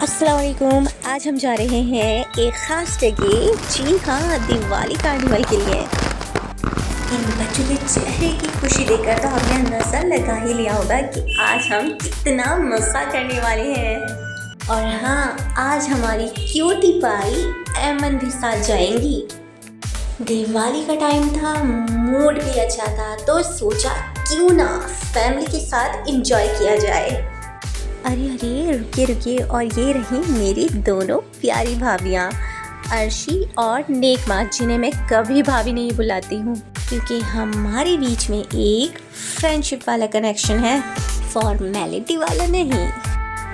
अस्सलाम वालेकुम। आज हम जा रहे हैं एक ख़ास जगह, जी हाँ, दिवाली कार्निवल के लिए। इन बच्चों के चेहरे की खुशी देखकर तो आपने अंदाज़ा लगा ही लिया होगा कि आज हम कितना मज़ा करने वाले हैं। और हाँ, आज हमारी क्यूटी पाई ऐमन भी साथ जाएंगी। दिवाली का टाइम था, मूड भी अच्छा था, तो सोचा क्यों ना फैमिली के साथ एंजॉय किया जाए। अरे अरे रुकिए रुकिए, और ये रही मेरी दोनों प्यारी भाभियाँ, अर्शी और नेकमा, जिन्हें मैं कभी भाभी नहीं बुलाती हूँ क्योंकि हमारे बीच में एक फ्रेंडशिप वाला कनेक्शन है, फॉर्मेलिटी वाला नहीं।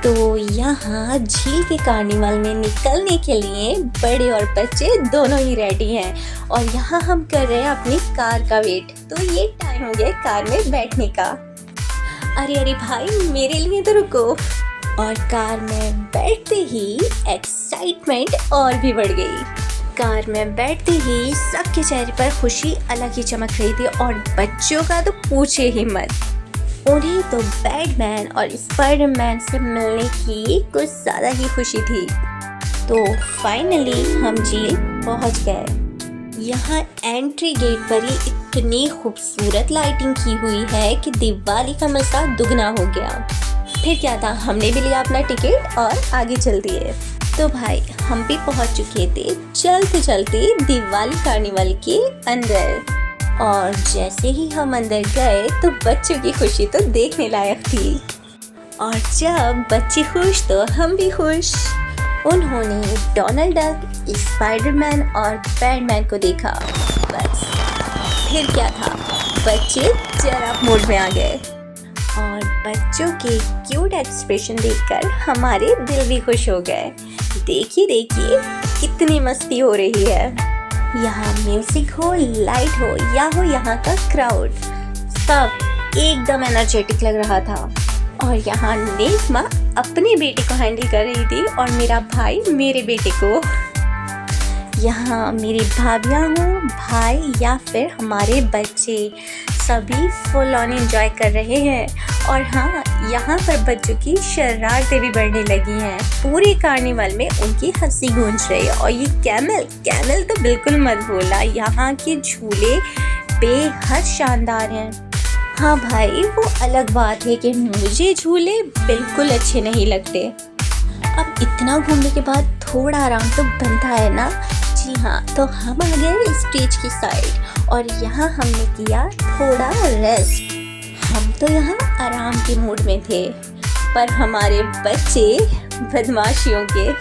तो यहाँ झील के कार्निवल में निकलने के लिए बड़े और बच्चे दोनों ही रेडी हैं और यहाँ हम कर रहे हैं अपनी कार का वेट। तो ये टाइम हो गया कार में बैठने का। अरे अरे भाई, मेरे लिए तो रुको। और कार में बैठते ही एक्साइटमेंट और भी बढ़ गई। कार में बैठते ही सबके चेहरे पर खुशी अलग ही चमक रही थी और बच्चों का तो पूछे ही मत। उन्हें तो बैटमैन और स्पाइडरमैन से मिलने की कुछ ज़्यादा ही खुशी थी। तो फाइनली हम झील पहुंच गए। यहाँ एंट्री गेट पर ही इतनी खूबसूरत लाइटिंग की हुई है कि दिवाली का मज़ा दुगना हो गया। फिर क्या था, हमने भी लिया अपना टिकट और आगे चल दिए। तो भाई हम भी पहुँच चुके थे चलते चलते दिवाली कार्निवल के अंदर। और जैसे ही हम अंदर गए तो बच्चों की खुशी तो देखने लायक थी। और जब बच्चे खुश तो हम भी खुश। उन्होंने डोनाल्ड डक, स्पाइडरमैन और बैटमैन को देखा। बस फिर क्या था, बच्चे जरा मूड में आ गए और बच्चों के क्यूट एक्सप्रेशन देखकर हमारे दिल भी खुश हो गए। देखिए देखिए कितनी मस्ती हो रही है। यहाँ म्यूजिक हो, लाइट हो या हो यहाँ का क्राउड, सब एकदम एनर्जेटिक लग रहा था। और यहाँ नेकमा अपने बेटे को हैंडल कर रही थी और मेरा भाई मेरे बेटे को। यहाँ मेरी भाभियाँ हो, भाई या फिर हमारे बच्चे, सभी फुल ऑन एंजॉय कर रहे हैं। और हाँ, यहाँ पर बच्चों की शरारतें भी बढ़ने लगी हैं। पूरे कार्निवल में उनकी हंसी गूंज रही है। और ये कैमल तो बिल्कुल मत बोला, यहाँ के झूले बेहद शानदार हैं। हाँ भाई, वो अलग बात है कि मुझे झूले बिल्कुल अच्छे नहीं लगते। अब इतना घूमने के बाद थोड़ा आराम तो बनता है ना। जी हाँ, तो हम आ गए स्टेज की साइड और यहाँ हमने किया थोड़ा रेस्ट। हम तो यहाँ आराम के मूड में थे, पर हमारे बच्चे बदमाशियों के,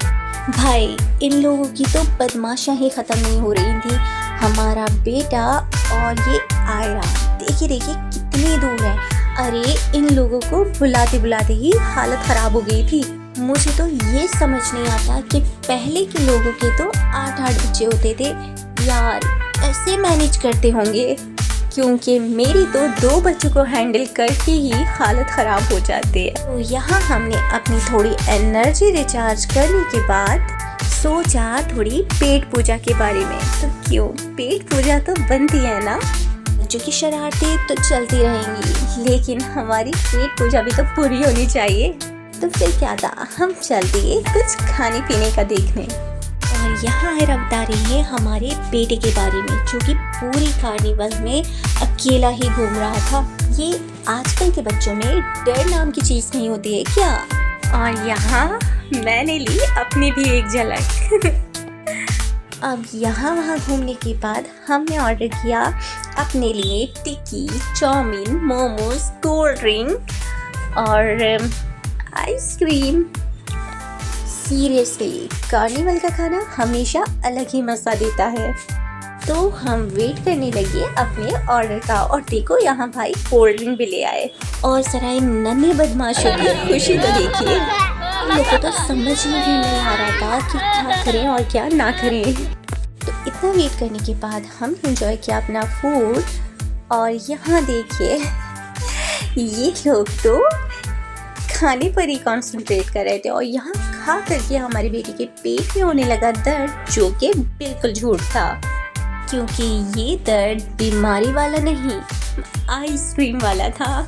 भाई इन लोगों की तो बदमाशियाँ ही ख़त्म नहीं हो रही थी। हमारा बेटा और ये आयरा, देखिए देखिए कितनी दूर है। अरे इन लोगों को बुलाते बुलाते ही हालत ख़राब हो गई थी। मुझे तो ये समझ नहीं आता कि पहले के लोगों के तो 8-8 बच्चे होते थे यार, ऐसे मैनेज करते होंगे, क्योंकि मेरी तो 2 बच्चों को हैंडल करके ही हालत ख़राब हो जाती है। तो यहाँ हमने अपनी थोड़ी एनर्जी रिचार्ज करने के बाद सोचा थोड़ी पेट पूजा के बारे में। तो क्यों, पेट पूजा तो बनती है ना। बच्चों की शरारतें तो चलती रहेंगी, लेकिन हमारी पेट पूजा भी तो पूरी होनी चाहिए। तो फिर क्या था, हम चल दिए कुछ खाने पीने का देखने। और यहाँ आयरा बता रही है हमारे बेटे के बारे में, जो कि पूरी कार्निवल में अकेला ही घूम रहा था। ये आजकल के बच्चों में डर नाम की चीज़ नहीं होती है क्या। और यहाँ मैंने ली अपनी भी एक झलक। अब यहाँ वहाँ घूमने के बाद हमने ऑर्डर किया अपने लिए टिक्की, चाउमीन, मोमोज, कोल्ड ड्रिंक और आइसक्रीम। सीरियसली कार्निवल का खाना हमेशा अलग ही मज़ा देता है। तो हम वेट करने लगे अपने ऑर्डर का और देखो यहाँ भाई कोल्ड ड्रिंक भी ले आए। और जरा इन नन्हे बदमाशों की खुशी तो देखिए। मुझे तो समझ ही नहीं आ रहा था कि क्या करें और क्या ना करें। तो इतना वेट करने के बाद हम एंजॉय किया अपना फूड। और यहाँ देखिए ये लोग तो खाने पर ही कंसंट्रेट कर रहे थे और यहाँ खा करके हमारे बेटे के पेट में होने लगा दर्द, जो कि बिल्कुल झूठ था, क्योंकि ये दर्द बीमारी वाला नहीं, आइसक्रीम वाला था।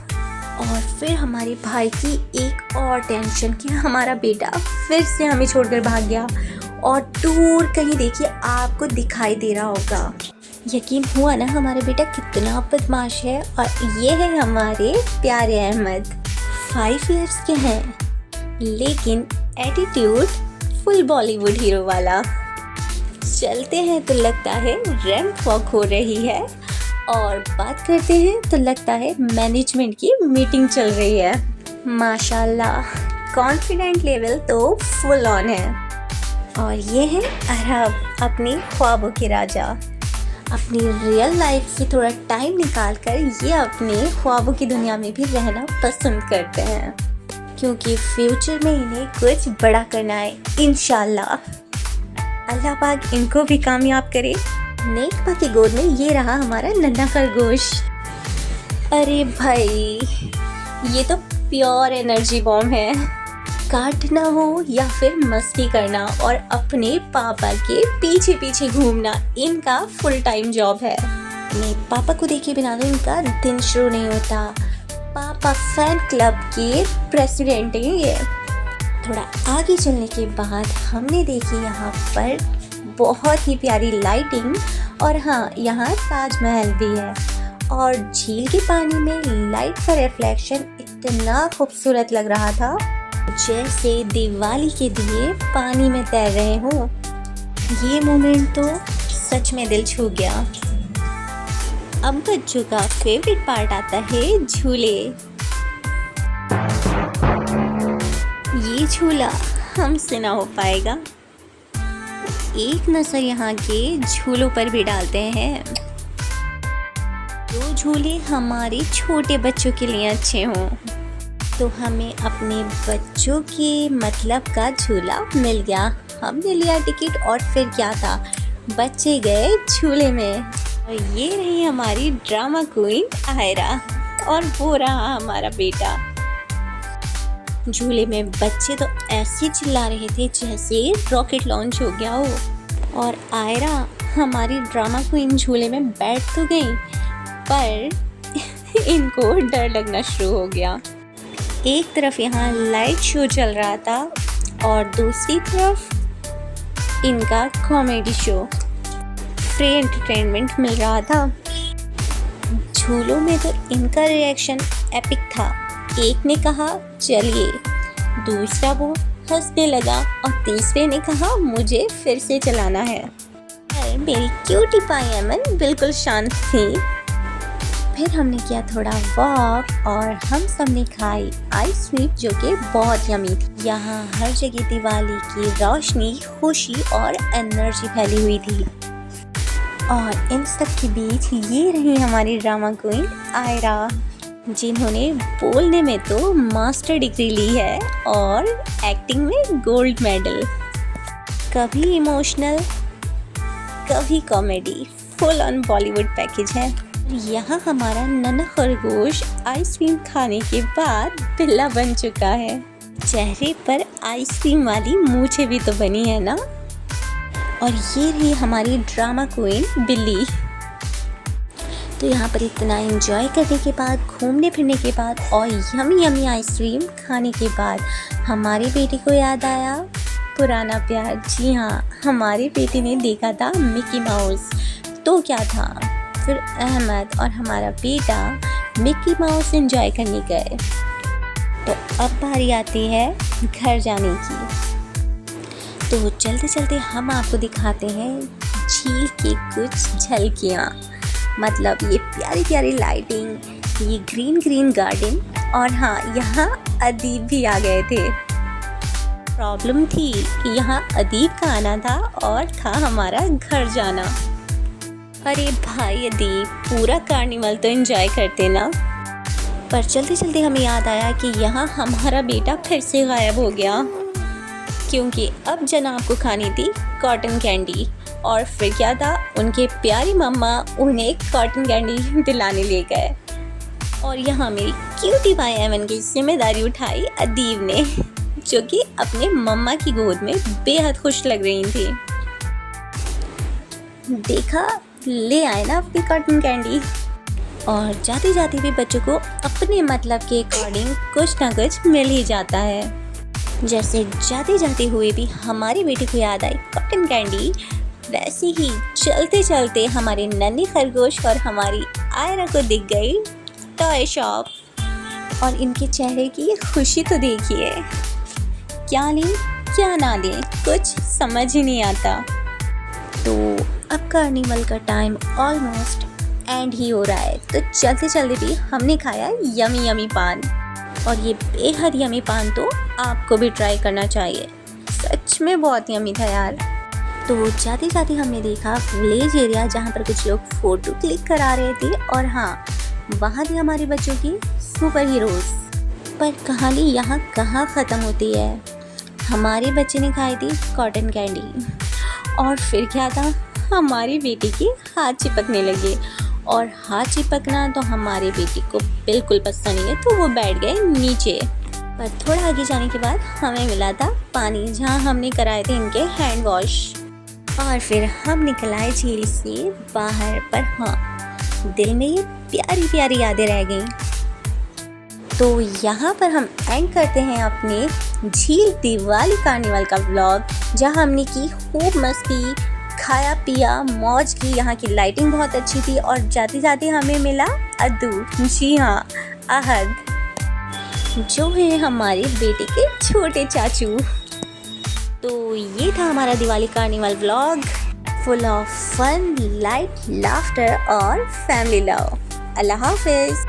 और फिर हमारे भाई की एक और टेंशन कि हमारा बेटा फिर से हमें छोड़कर भाग गया और दूर कहीं देखिए आपको दिखाई दे रहा होगा। यकीन हुआ ना हमारा बेटा कितना बदमाश है। और ये है हमारे प्यारे अहमद, 5 इयर्स के हैं लेकिन एटीट्यूड फुल बॉलीवुड हीरो वाला। चलते हैं तो लगता है रैंप वॉक हो रही है और बात करते हैं तो लगता है मैनेजमेंट की मीटिंग चल रही है। माशाल्लाह कॉन्फिडेंट लेवल तो फुल ऑन है। और ये है अरहब, अपने ख्वाबों के राजा। अपनी रियल लाइफ से थोड़ा टाइम निकाल कर ये अपने ख्वाबों की दुनिया में भी रहना पसंद करते हैं क्योंकि फ्यूचर में इन्हें कुछ बड़ा करना है इंशाल्लाह। अल्लाह पाक इनको भी कामयाब करे। नेकपा की गोद में ये रहा हमारा नन्हा खरगोश। अरे भाई ये तो प्योर एनर्जी बॉम्ब है। काटना हो या फिर मस्ती करना और अपने पापा के पीछे पीछे घूमना इनका फुल टाइम जॉब है। अपने पापा को देखे बिना तो इनका दिन शुरू नहीं होता। पापा फैन क्लब के प्रेसिडेंट हैं ये। थोड़ा आगे चलने के बाद हमने देखी यहाँ पर बहुत ही प्यारी लाइटिंग और हाँ यहाँ ताजमहल भी है और झील के पानी में लाइट का रिफ्लेक्शन इतना खूबसूरत लग रहा था जैसे दिवाली के दिए पानी में तैर रहे हों। ये मोमेंट तो सच में दिल छू गया। अब बच्चों का फेवरेट पार्ट आता है झूले। ये झूला हमसे ना हो पाएगा। एक नजर यहाँ के झूलों पर भी डालते हैं। जो झूले हमारे छोटे बच्चों के लिए अच्छे हों तो हमें अपने बच्चों के मतलब का झूला मिल गया। हमने लिया टिकट और फिर क्या था, बच्चे गए झूले में। और ये रही हमारी ड्रामा क्वीन आयरा और वो रहा हमारा बेटा। झूले में बच्चे तो ऐसे चिल्ला रहे थे जैसे रॉकेट लॉन्च हो गया हो। और आयरा हमारी ड्रामा क्वीन झूले में बैठ तो गई पर इनको डर लगना शुरू हो गया। एक तरफ यहाँ लाइट शो चल रहा था और दूसरी तरफ इनका कॉमेडी शो, फ्री एंटरटेनमेंट मिल रहा था। झूलों में तो इनका रिएक्शन एपिक था। एक ने कहा चलिए, दूसरा वो हंसने लगा और तीसरे ने कहा मुझे फिर से चलाना है। पर मेरी क्यूटी पाई अमन बिल्कुल शांत थी। फिर हमने किया थोड़ा वॉक और हम सब ने खाई आइसक्रीम जो कि बहुत यमी थी। यहाँ हर जगह दिवाली की रोशनी, खुशी और एनर्जी फैली हुई थी। और इन सब के बीच ये रही हमारी ड्रामा क्वीन आयरा, जिन्होंने बोलने में तो मास्टर डिग्री ली है और एक्टिंग में गोल्ड मेडल। कभी इमोशनल कभी comedy, full on Bollywood package है। यहाँ हमारा नन्हा खरगोश आइसक्रीम खाने के बाद बिल्ला बन चुका है। चेहरे पर आइसक्रीम वाली मूछें भी तो बनी है ना। और ये रही हमारी ड्रामा क्वीन बिल्ली। तो यहाँ पर इतना एंजॉय करने के बाद, घूमने फिरने के बाद और यमी यमी आइसक्रीम खाने के बाद हमारे बेटे को याद आया पुराना प्यार। जी हाँ, हमारे बेटे ने देखा था मिकी माउस। तो क्या था, फिर अहमद और हमारा बेटा मिकी माउस एंजॉय करने गए। तो अब बारी आती है घर जाने की। तो चलते चलते हम आपको दिखाते हैं झील की कुछ झलकियाँ। मतलब ये प्यारी प्यारी लाइटिंग, ये ग्रीन ग्रीन गार्डन और हाँ यहाँ अदीब भी आ गए थे। प्रॉब्लम थी कि यहाँ अदीब का आना था और था हमारा घर जाना। अरे भाई अदीब, पूरा कार्निवल तो एंजॉय करते ना। पर चलते चलते हमें याद आया कि यहाँ हमारा बेटा फिर से गायब हो गया क्योंकि अब जनाब को खानी थी कॉटन कैंडी। और फिर क्या था, उनके प्यारी मम्मा उन्हें कॉटन कैंडी दिलाने ले गए। और यहाँ मेरी क्यूटी पाई एमन की जिम्मेदारी उठाई अदीब ने, जो कि अपने मम्मा की गोद में बेहद खुश लग रही थी। देखा, ले आए ना अपनी कॉटन कैंडी। और जाते जाते भी बच्चों को अपने मतलब के अकॉर्डिंग कुछ ना कुछ मिल ही जाता है। जैसे जाते जाते हुए भी हमारी बेटी को याद आई कॉटन कैंडी, वैसे ही चलते चलते हमारे नन्ही खरगोश और हमारी आयरा को दिख गई टॉय शॉप। और इनके चेहरे की ये खुशी तो देखिए, क्या लें क्या ना लें कुछ समझ ही नहीं आता। तो अब कार्निवल का टाइम ऑलमोस्ट एंड ही हो रहा है, तो चलते चलते भी हमने खाया यमी यमी पान। और ये बेहद यमी पान तो आपको भी ट्राई करना चाहिए, सच में बहुत यमी था यार। तो जाते जाते हमने देखा विलेज एरिया जहाँ पर कुछ लोग फ़ोटो क्लिक करा रहे थे, और हाँ वहाँ थी हमारे बच्चों की सुपर हीरोज़। पर कहानी यहाँ कहाँ ख़त्म होती है। हमारे बच्चे ने खाई थी कॉटन कैंडी, और फिर क्या था, हमारी बेटी के हाथ चिपकने लगे। और हाथ चिपकना तो हमारे बेटी को बिल्कुल पसंद नहीं है, तो वो बैठ गए नीचे। पर थोड़ा आगे जाने के बाद हमें मिला था पानी, जहाँ हमने कराए थे इनके हैंड वॉश। और फिर हम निकल आए झील से बाहर। पर हाँ, दिल में ये प्यारी प्यारी यादें रह गईं। तो यहाँ पर हम एंड करते हैं अपने झील दिवाली कार्निवल का व्लॉग, जहाँ हमने की खूब मस्ती, खाया पिया, मौज की। यहाँ की लाइटिंग बहुत अच्छी थी, और जाते जाते हमें मिला अद्दू, जी हाँ अहद, जो है हमारे बेटे के छोटे चाचू। तो ये था हमारा Diwali carnival vlog, full of fun, light, laughter और फैमिली लव। अल्लाह हाफिज़।